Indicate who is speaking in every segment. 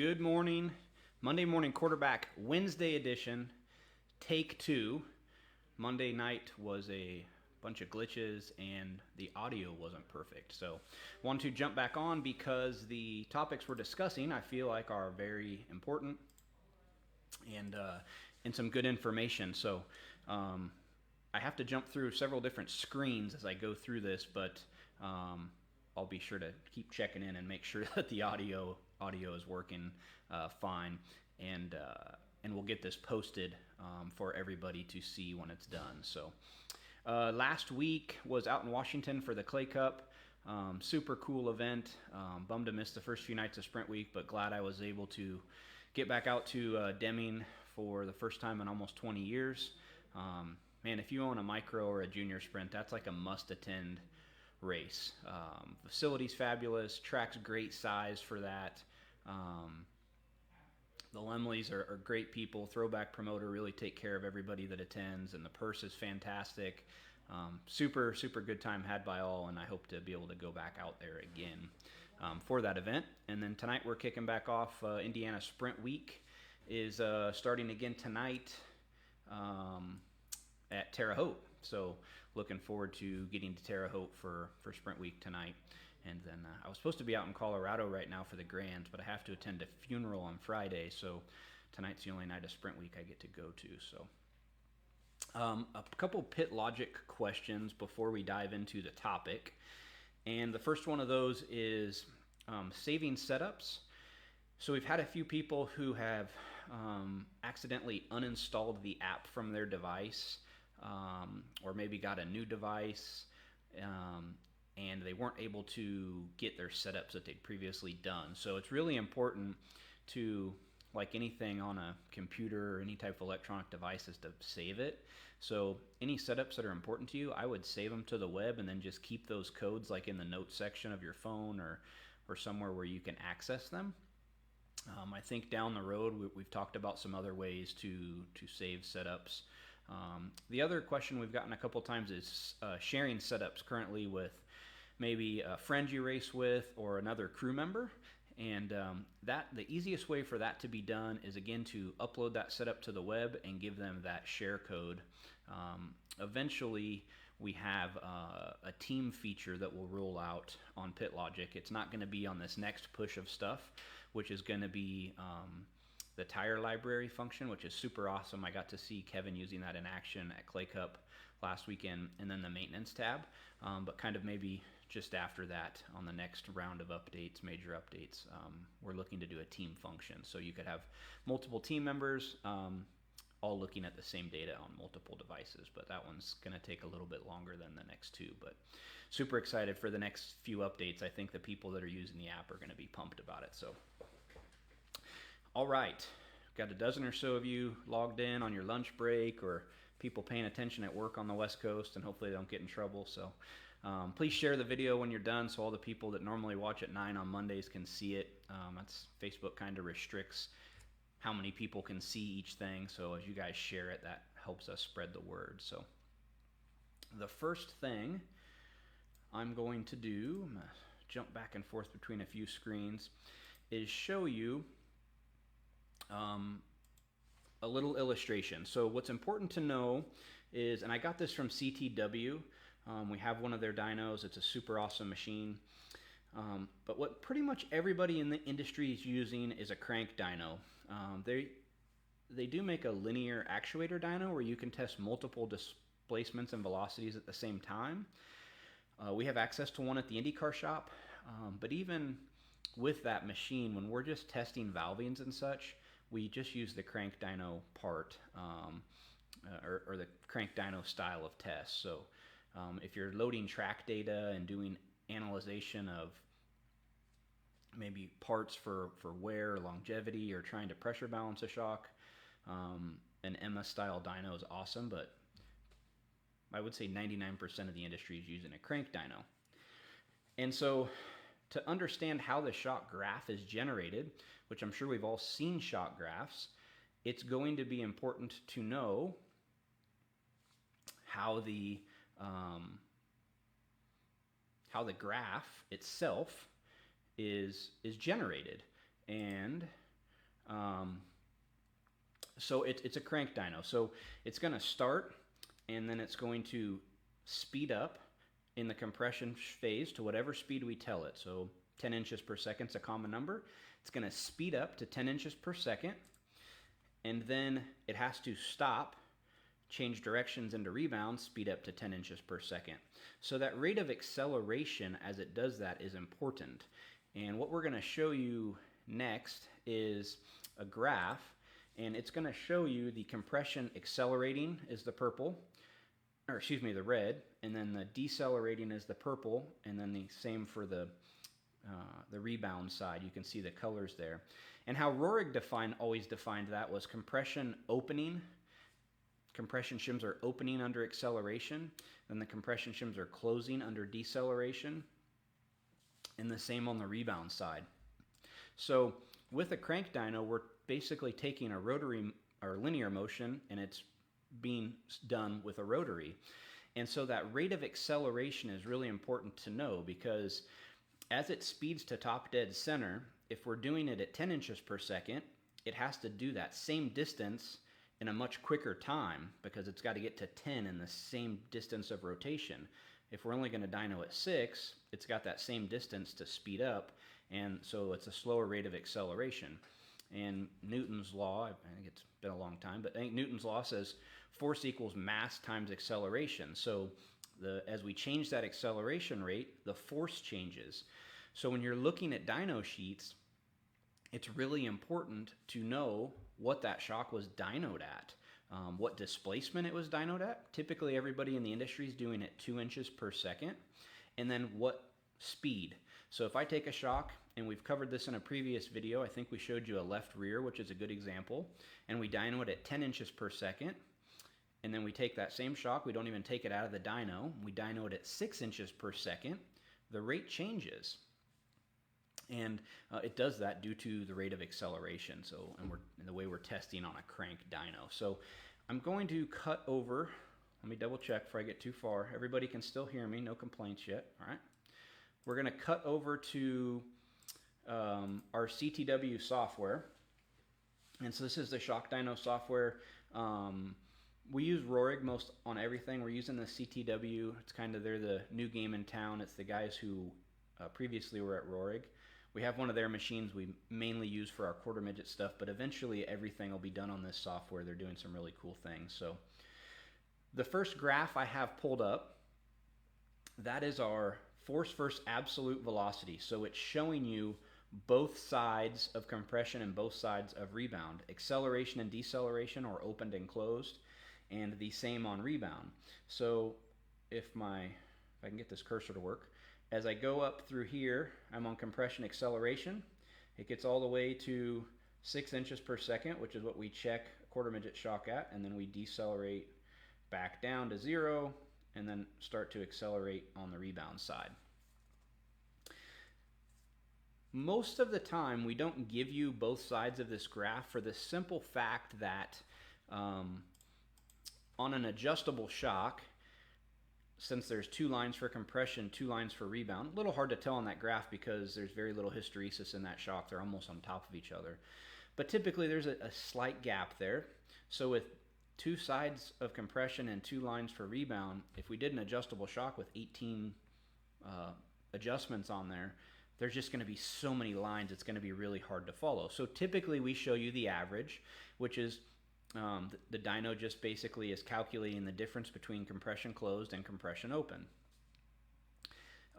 Speaker 1: Good morning, Monday morning quarterback, Wednesday edition, take two. Monday night was a bunch of glitches and the audio wasn't perfect. So, want to jump back on because the topics we're discussing I feel like are very important and some good information. So, I have to jump through several different screens as I go through this, but I'll be sure to keep checking in and make sure that the audio is working fine, and we'll get this posted for everybody to see when it's done. So last week was out in Washington for the Clay Cup. Super cool event. Bummed to miss the first few nights of Sprint Week, but glad I was able to get back out to Deming for the first time in almost 20 years. Man, if you own a micro or a junior sprint, that's like a must-attend race. Facility's fabulous, track's great size for that. The Lemleys are great people. Throwback promoter really take care of everybody that attends, and the purse is fantastic. Super good time had by all, and I hope to be able to go back out there again for that event. And then tonight we're kicking back off. Indiana Sprint Week is starting again tonight at Terre Haute. So looking forward to getting to Terre Haute for Sprint Week tonight. And then I was supposed to be out in Colorado right now for the Grands, but I have to attend a funeral on Friday. So tonight's the only night of Sprint Week I get to go to. So a couple pit logic questions before we dive into the topic. And the first one of those is saving setups. So we've had a few people who have accidentally uninstalled the app from their device, or maybe got a new device, and they weren't able to get their setups that they'd previously done. So it's really important to, like anything on a computer or any type of electronic device, is to save it. So any setups that are important to you, I would save them to the web and then just keep those codes like in the notes section of your phone or somewhere where you can access them. I think down the road we've talked about some other ways to save setups. The other question we've gotten a couple times is sharing setups currently with maybe a friend you race with or another crew member. And the easiest way for that to be done is, again, to upload that setup to the web and give them that share code. Eventually, we have a team feature that will roll out on PitLogic. It's not going to be on this next push of stuff, which is going to be the tire library function, which is super awesome. I got to see Kevin using that in action at Clay Cup last weekend, and then the maintenance tab. But kind of maybe just after that, on the next round of updates, major updates, we're looking to do a team function. So you could have multiple team members all looking at the same data on multiple devices, but that one's going to take a little bit longer than the next two. But super excited for the next few updates. I think the people that are using the app are going to be pumped about it. So, all right, got a dozen or so of you logged in on your lunch break, or people paying attention at work on the West Coast, and hopefully they don't get in trouble. So please share the video when you're done so all the people that normally watch at 9 on Mondays can see it. Facebook kind of restricts how many people can see each thing, so as you guys share it, that helps us spread the word. So the first thing I'm going to do, I'm going to jump back and forth between a few screens, is show you a little illustration. So what's important to know is, and I got this from CTW, we have one of their dynos. It's a super awesome machine. But what pretty much everybody in the industry is using is a crank dyno. They do make a linear actuator dyno where you can test multiple displacements and velocities at the same time. We have access to one at the IndyCar shop, but even with that machine, when we're just testing valvings and such, we just use the crank dyno part, or the crank dyno style of test. So if you're loading track data and doing analyzation of maybe parts for wear, longevity, or trying to pressure balance a shock, an EMMA style dyno is awesome, but I would say 99% of the industry is using a crank dyno. And so to understand how the shock graph is generated, which I'm sure we've all seen shock graphs, it's going to be important to know how the graph itself is generated. And So it's a crank dyno. So it's going to start, and then it's going to speed up in the compression phase to whatever speed we tell it. So 10 inches per second is a common number. It's going to speed up to 10 inches per second, and then it has to stop, change directions into rebound, speed up to 10 inches per second. So that rate of acceleration as it does that is important. And what we're going to show you next is a graph, and it's going to show you the compression accelerating is the purple, or excuse me, the red, and then the decelerating is the purple, and then the same for the rebound side. You can see the colors there. And how Rohrig always defined that was compression opening. Compression shims are opening under acceleration, then the compression shims are closing under deceleration, and the same on the rebound side. So with a crank dyno, we're basically taking a rotary or linear motion, and it's being done with a rotary. And so that rate of acceleration is really important to know, because as it speeds to top dead center, if we're doing it at 10 inches per second, it has to do that same distance in a much quicker time, because it's got to get to 10 in the same distance of rotation. If we're only going to dyno at 6, it's got that same distance to speed up, and so it's a slower rate of acceleration. And Newton's law, I think it's been a long time, but I think Newton's law says force equals mass times acceleration. So as we change that acceleration rate, the force changes. So when you're looking at dyno sheets, it's really important to know what that shock was dynoed at, what displacement it was dynoed at. Typically everybody in the industry is doing it 2 inches per second, and then what speed. So if I take a shock, and we've covered this in a previous video, I think we showed you a left rear, which is a good example, and we dyno it at 10 inches per second, and then we take that same shock, we don't even take it out of the dyno, we dyno it at 6 inches per second, the rate changes. And it does that due to the rate of acceleration, and the way we're testing on a crank dyno. So I'm going to cut over, let me double check before I get too far. Everybody can still hear me, no complaints yet, all right? We're going to cut over to our CTW software. And so this is the shock dyno software. We use Rohrig most on everything. We're using the CTW. It's kind of, they're the new game in town. It's the guys who previously were at Rohrig. We have one of their machines we mainly use for our quarter midget stuff, but eventually everything will be done on this software. They're doing some really cool things. So the first graph I have pulled up, that is our force versus absolute velocity. So it's showing you both sides of compression and both sides of rebound. Acceleration and deceleration are opened and closed, and the same on rebound. So if I can get this cursor to work, as I go up through here, I'm on compression acceleration. It gets all the way to 6 inches per second, which is what we check a quarter midget shock at, and then we decelerate back down to 0, and then start to accelerate on the rebound side. Most of the time, we don't give you both sides of this graph for the simple fact that on an adjustable shock, since there's 2 lines for compression, 2 lines for rebound, a little hard to tell on that graph because there's very little hysteresis in that shock. They're almost on top of each other. But typically there's a slight gap there. So with 2 sides of compression and 2 lines for rebound, if we did an adjustable shock with 18 adjustments on there, there's just going to be so many lines, it's going to be really hard to follow. So typically we show you the average, which is the dyno just basically is calculating the difference between compression closed and compression open.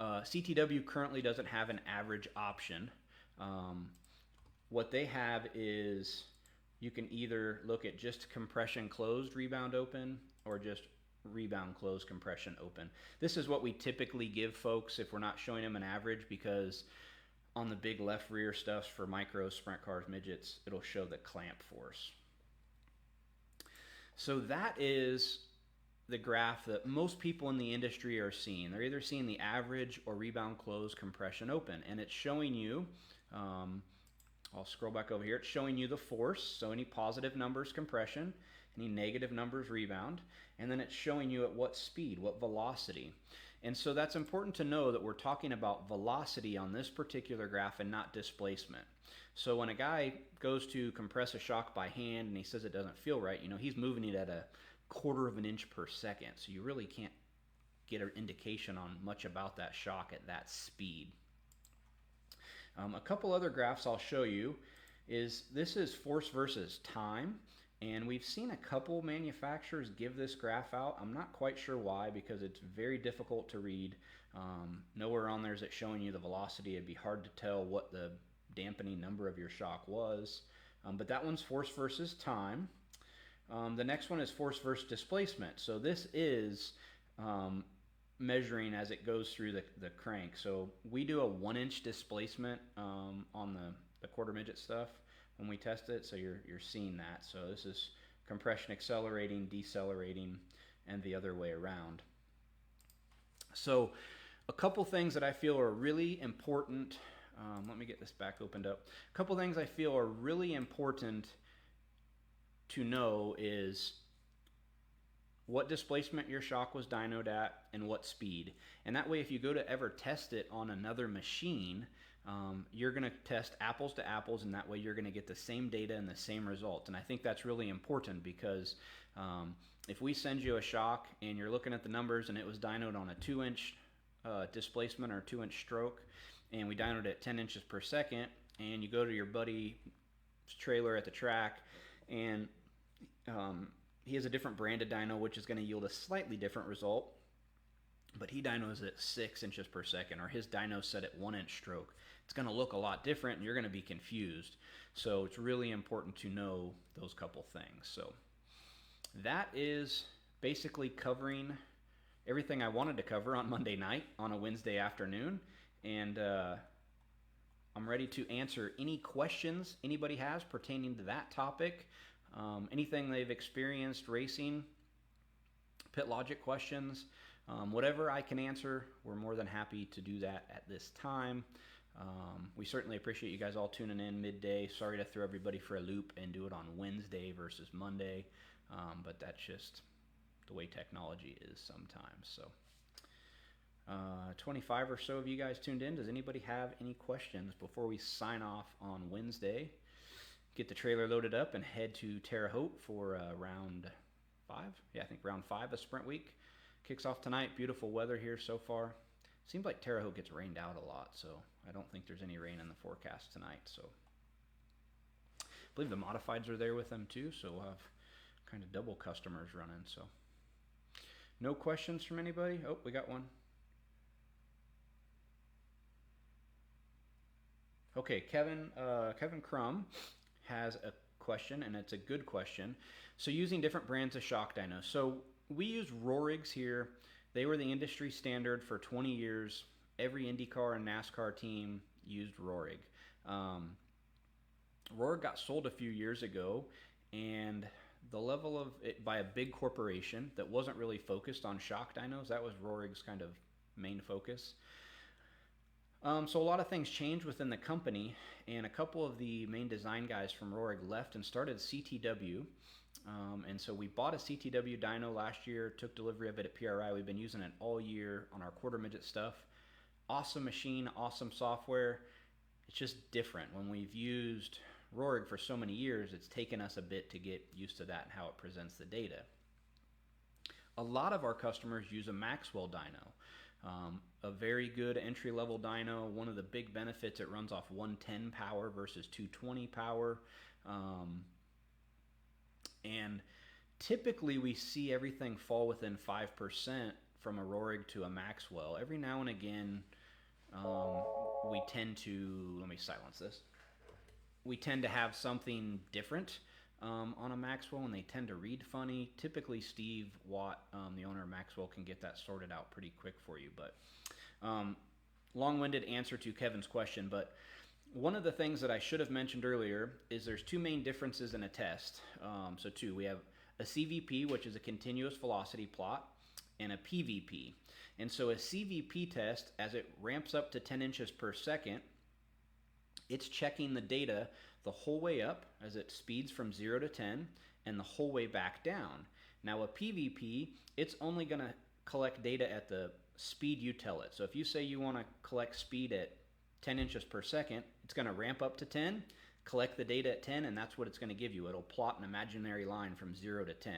Speaker 1: CTW currently doesn't have an average option. What they have is you can either look at just compression closed, rebound open, or just rebound closed, compression open. This is what we typically give folks if we're not showing them an average, because on the big left rear stuff for micros, sprint cars, midgets, it'll show the clamp force. So that is the graph that most people in the industry are seeing. They're either seeing the average or rebound closed, compression open, and it's showing you, I'll scroll back over here, it's showing you the force, so any positive numbers compression, any negative numbers rebound, and then it's showing you at what speed, what velocity. And so that's important to know that we're talking about velocity on this particular graph and not displacement. So when a guy goes to compress a shock by hand and he says it doesn't feel right, he's moving it at a quarter of an inch per second. So you really can't get an indication on much about that shock at that speed. A couple other graphs I'll show you is this is force versus time, and we've seen a couple manufacturers give this graph out. I'm not quite sure why, because it's very difficult to read. Nowhere on there is it showing you the velocity. It'd be hard to tell what the dampening number of your shock was, but that one's force versus time. The next one is force versus displacement. So this is measuring as it goes through the crank. So we do a 1-inch displacement on the quarter midget stuff when we test it. So you're seeing that. So this is compression accelerating, decelerating, and the other way around. So a couple things that I feel are really important. Let me get this back opened up. A couple things I feel are really important to know is what displacement your shock was dynoed at and what speed. And that way, if you go to ever test it on another machine, you're going to test apples to apples, and that way you're going to get the same data and the same results. And I think that's really important, because if we send you a shock and you're looking at the numbers and it was dynoed on a 2-inch displacement or 2-inch stroke, and we dynoed it at 10 inches per second, and you go to your buddy's trailer at the track and he has a different branded dyno, which is going to yield a slightly different result, but he dynos at 6 inches per second, or his dyno set at 1-inch stroke. It's going to look a lot different, and you're going to be confused. So it's really important to know those couple things. So that is basically covering everything I wanted to cover on Monday night on a Wednesday afternoon, and I'm ready to answer any questions anybody has pertaining to that topic. Anything they've experienced racing, pit logic questions, whatever I can answer, we're more than happy to do that at this time. We certainly appreciate you guys all tuning in midday. Sorry to throw everybody for a loop and do it on Wednesday versus Monday, but that's just the way technology is sometimes. So 25 or so of you guys tuned in. Does anybody have any questions before we sign off on Wednesday? Get the trailer loaded up and head to Terre Haute for round 5. Yeah, I think round 5 of Sprint Week. Kicks off tonight. Beautiful weather here so far. Seems like Terre Haute gets rained out a lot, so I don't think there's any rain in the forecast tonight. So I believe the modifieds are there with them too, so we'll have kind of double customers running. So no questions from anybody? Oh, we got one. Okay, Kevin Crum has a question, and it's a good question. So using different brands of shock dynos. So we use Rorigs here. They were the industry standard for 20 years. Every IndyCar and NASCAR team used Rorig. Rorig got sold a few years ago, and the level of it by a big corporation that wasn't really focused on shock dynos. That was Rorig's kind of main focus. So a lot of things changed within the company, and a couple of the main design guys from Rorig left and started CTW. And so we bought a CTW dyno last year, took delivery of it at PRI. We've been using it all year on our quarter midget stuff. Awesome machine, awesome software. It's just different. When we've used Rorig for so many years, it's taken us a bit to get used to that and how it presents the data. A lot of our customers use a Maxwell dyno. A very good entry-level dyno. One of the big benefits, it runs off 110 power versus 220 power. And typically we see everything fall within 5% from a Rorig to a Maxwell. Every now and again, we tend to, let me silence this. We tend to have something different on a Maxwell, and they tend to read funny. Typically, Steve Watt, the owner of Maxwell, can get that sorted out pretty quick for you. But long-winded answer to Kevin's question, but one of the things that I should have mentioned earlier is there's two main differences in a test. So two, we have a CVP, which is a continuous velocity plot, and a PVP. And so a CVP test, as it ramps up to 10 inches per second, it's checking the data the whole way up as it speeds from 0 to 10 and the whole way back down. Now a PVP, it's only going to collect data at the speed you tell it. So if you say you want to collect speed at 10 inches per second, it's going to ramp up to 10, collect the data at 10, and that's what it's going to give you. It'll plot an imaginary line from 0 to 10.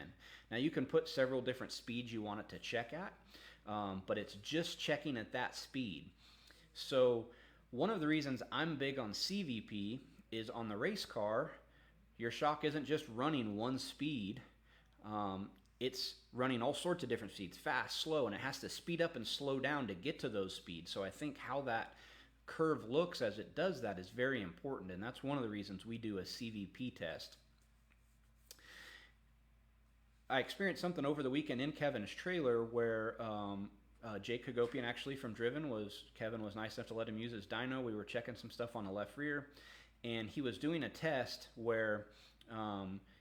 Speaker 1: Now you can put several different speeds you want it to check at, but it's just checking at that speed. So one of the reasons I'm big on CVP is on the race car, your shock isn't just running one speed. It's running all sorts of different speeds, fast, slow, and it has to speed up and slow down to get to those speeds. So I think how that curve looks as it does that is very important, and that's one of the reasons we do a CVP test. I experienced something over the weekend in Kevin's trailer where Jake Hagopian, actually from Driven, Kevin was nice enough to let him use his dyno. We were checking some stuff on the left rear, and he was doing a test where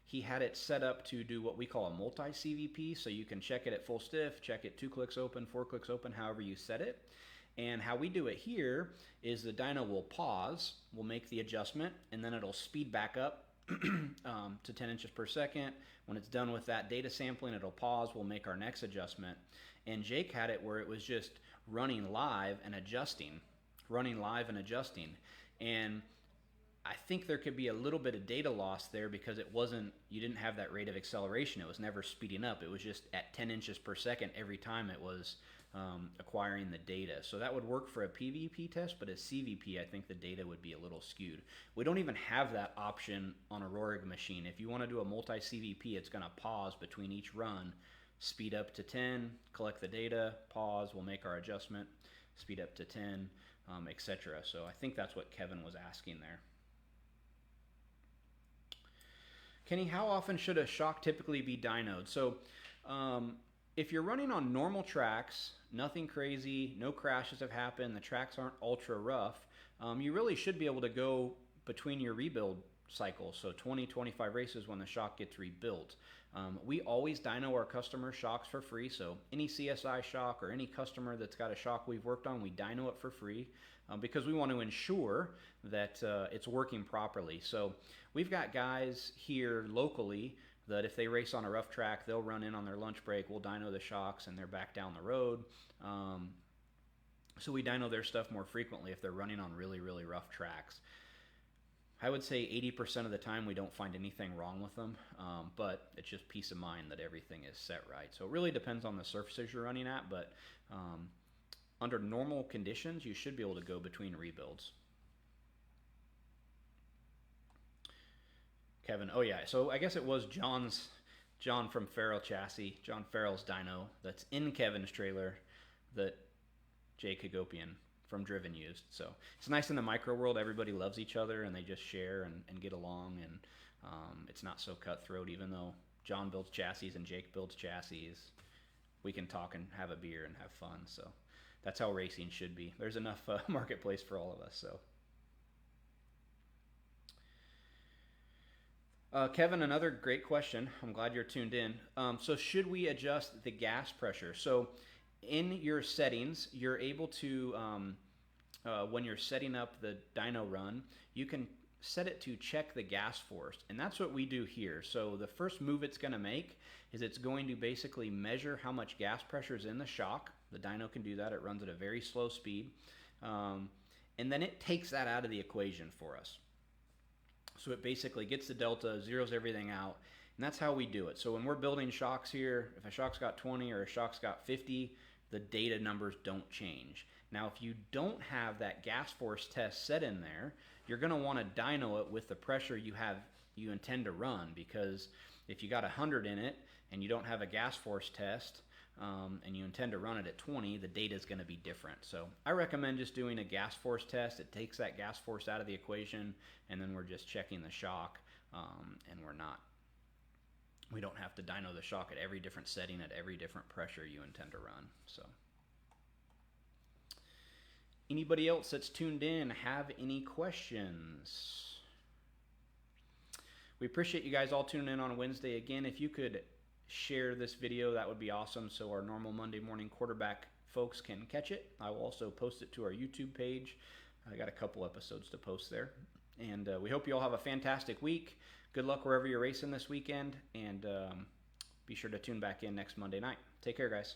Speaker 1: he had it set up to do what we call a multi-CVP, so you can check it at full stiff, check it 2 clicks open, 4 clicks open, however you set it. And how we do it here is the dyno will pause, we'll make the adjustment, and then it'll speed back up to 10 inches per second. When it's done with that data sampling, it'll pause, we'll make our next adjustment. And Jake had it where it was just running live and adjusting. And I think there could be a little bit of data loss there because you didn't have that rate of acceleration. It was never speeding up. It was just at 10 inches per second every time it was acquiring the data. So that would work for a PVP test, but a CVP, I think the data would be a little skewed. We don't even have that option on a Rohrig machine. If you want to do a multi-CVP, it's going to pause between each run, speed up to 10, collect the data, pause, we'll make our adjustment, speed up to 10, etc. So I think that's what Kevin was asking there. Kenny, how often should a shock typically be dynoed? So if you're running on normal tracks, nothing crazy, no crashes have happened, the tracks aren't ultra rough, you really should be able to go between your rebuild cycles, so 20, 25 races when the shock gets rebuilt. We always dyno our customer shocks for free, so any CSI shock or any customer that's got a shock we've worked on, we dyno it for free because we want to ensure that it's working properly. So we've got guys here locally that if they race on a rough track, they'll run in on their lunch break, we'll dyno the shocks, and they're back down the road. So we dyno their stuff more frequently if they're running on really, really rough tracks. I would say 80% of the time we don't find anything wrong with them, but it's just peace of mind that everything is set right. So it really depends on the surfaces you're running at, but under normal conditions, you should be able to go between rebuilds. Kevin, oh yeah, so I guess it was John from Farrell Chassis, John Farrell's dyno that's in Kevin's trailer that Jake Hagopian from Driven used. So it's nice in the micro world, everybody loves each other and they just share and get along, and it's not so cutthroat. Even though John builds chassis and Jake builds chassis, we can talk and have a beer and have fun. So that's how racing should be. There's enough marketplace for all of us. So Kevin, another great question. I'm glad you're tuned in. So should we adjust the gas pressure? So in your settings, you're able to, when you're setting up the dyno run, you can set it to check the gas force. And that's what we do here. So the first move it's going to make is it's going to basically measure how much gas pressure is in the shock. The dyno can do that. It runs at a very slow speed. And then it takes that out of the equation for us. So it basically gets the delta, zeroes everything out, and that's how we do it. So when we're building shocks here, if a shock's got 20 or a shock's got 50, the data numbers don't change. Now, if you don't have that gas force test set in there, you're going to want to dyno it with the pressure you intend to run, because if you got 100 in it and you don't have a gas force test and you intend to run it at 20, the data is going to be different. So I recommend just doing a gas force test. It takes that gas force out of the equation, and then we're just checking the shock, and we don't have to dyno the shock at every different setting, at every different pressure you intend to run. So anybody else that's tuned in have any questions? We appreciate you guys all tuning in on Wednesday. Again, if you could share this video, that would be awesome, so our normal Monday morning quarterback folks can catch it. I will also post it to our YouTube page. I got a couple episodes to post there. And we hope you all have a fantastic week. Good luck wherever you're racing this weekend, and be sure to tune back in next Monday night. Take care, guys.